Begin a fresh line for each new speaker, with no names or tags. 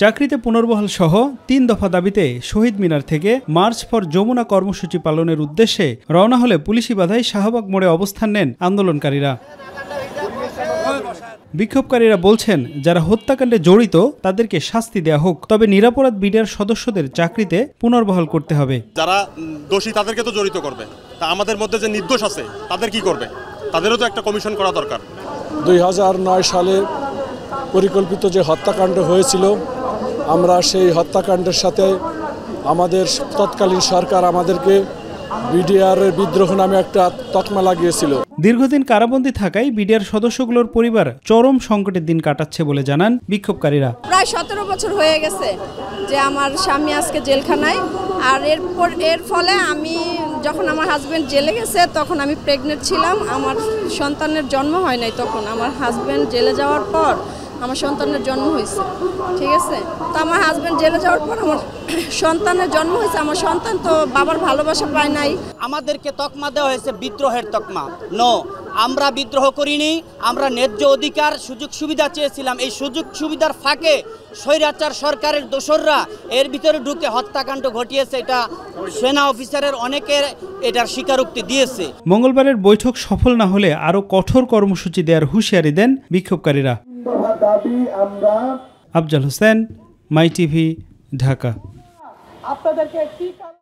চাকরিতে পুনর্বহাল সহ ৩ দফা দাবিতে শহীদ মিনার থেকে মার্চ ফর যমুনা কর্মসূচি পালনের উদ্দেশ্যে রওনা হলে পুলিশি বাধায় শাহবাগ মোড়ে অবস্থান নেন আন্দোলনকারীরা। বিক্ষোভকারীরা বলছেন, যারা হত্যাকাণ্ডে জড়িত তাদেরকে শাস্তি দেয়া হোক, তবে নিরাপরাধ বিডিআর সদস্যদের চাকরিতে পুনর্বহাল করতে হবে।
যারা দোষী তাদেরকে তো জড়িত করবে, তা আমাদের মধ্যে যে নির্দোষ আছে তাদের কি করবে? তাদেরও তো একটা কমিশন করা দরকার।
2009 সালে পরিকল্পিত যে হত্যাকাণ্ড হয়েছিল, আমরা সেই হত্যাকাণ্ডের সাথে আমাদের তৎকালীন সরকার আমাদেরকে বিডিআর বিদ্রোহ নামে একটা তকমা লাগিয়েছিল।
দীর্ঘদিন কারাবন্দী থাকায় বিডিআর সদস্যগুলোর পরিবার চরম সংকটের দিন কাটাচ্ছে বলে জানান বিক্ষোভকারীরা।
প্রায় 17 বছর হয়ে গেছে যে আমার স্বামী আজকে জেলখানায়, আর এর ফলে আমি যখন আমার হাজব্যান্ড জেলে গেছে তখন আমি প্রেগনেন্ট ছিলাম। আমার সন্তানের জন্ম হয় নাই, তখন আমার হাজব্যান্ড জেলে যাওয়ার পর আমার সন্তানের জন্ম হয়েছে। ঠিক আছে, তো আমার হাজব্যান্ড জেলে যাওয়ার পর আমার সন্তানের জন্ম হয়েছে। আমার সন্তান তো বাবার ভালোবাসা পায় নাই।
আমাদেরকে তকমা দেওয়া হয়েছে বিদ্রোহের তকমা। আমরা বিদ্রোহ করিনি, আমরা ন্যায্য অধিকার সুযোগ সুবিধা চেয়েছিলাম। এই সুযোগ সুবিধার ফাঁকে স্বৈরাচার সরকারের দোসররা এর ভিতরে ঢুকে হত্যাকাণ্ড ঘটিয়েছে। এটা সেনা অফিসারের অনেকের এটার স্বীকারোক্তি দিয়েছে।
মঙ্গলবারের বৈঠক সফল না হলে আরও কঠোর কর্মসূচি দেওয়ার হুঁশিয়ারি দেন বিক্ষোভকারীরা। আফজাল হোসেন, মাই টিভি, ঢাকা।